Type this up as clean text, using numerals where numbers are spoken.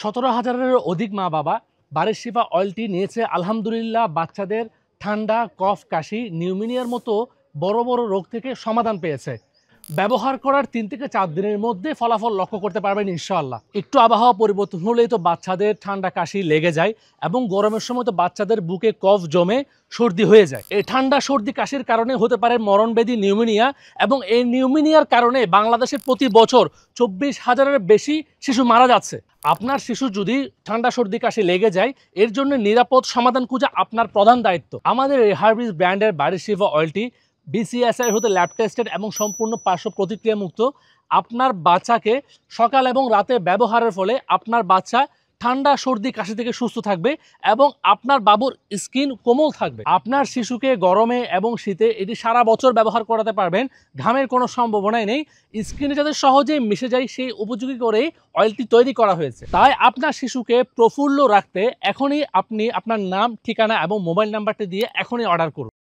17,000-এর অধিক মা বাবা বাড়ির শিফা অয়েলটি নিয়েছে। আলহামদুলিল্লাহ, বাচ্চাদের ঠান্ডা, কফ, কাশি, নিউমোনিয়ার মতো বড় বড় রোগ থেকে সমাধান পেয়েছে। ব্যবহার করার 3 থেকে 4 দিনের মধ্যে ফলাফল লক্ষ্য করতে পারবেন ইনশাআল্লাহ। একটু আবহাওয়া পরিবর্তন হলেই তো বাচ্চাদের ঠান্ডা, কাশি লেগে যায় এবং গরমের সময় তো বাচ্চাদের বুকে কফ জমে সর্দি হয়ে যায়। এই ঠান্ডা, সর্দি, কাশির কারণে হতে পারে মরণব্যাধি নিউমোনিয়া, এবং এই নিউমোনিয়ার কারণে বাংলাদেশে প্রতি বছর 24,000-এর বেশি শিশু মারা যাচ্ছে। আপনার শিশু যদি ঠান্ডা, সর্দি, কাশি লেগে যায়, এর জন্য নিরাপদ সমাধান খোঁজা আপনার প্রধান দায়িত্ব। আমাদের এই হার্বিস ব্র্যান্ডের বাড়ির শিফা অয়েলটি BCSI হতে ল্যাব টেস্টেড এবং সম্পূর্ণ পার্শ্ব প্রতিক্রিয়া মুক্ত। আপনার বাচ্চাকে সকাল এবং রাতে ব্যবহারের ফলে আপনার বাচ্চা ঠান্ডা, সর্দি, কাশি থেকে সুস্থ থাকবে এবং আপনার বাবুর স্কিন কোমল থাকবে। আপনার শিশুকে গরমে এবং শীতে এটি সারা বছর ব্যবহার করাতে পারবেন, ঘামের কোনো সম্ভাবনাই নেই। স্কিনে যাতে সহজেই মিশে যায় সেই উপযোগী করেই অয়েলটি তৈরি করা হয়েছে। তাই আপনার শিশুকে প্রফুল্ল রাখতে এখনই আপনি আপনার নাম, ঠিকানা এবং মোবাইল নাম্বারটি দিয়ে এখনই অর্ডার করুন।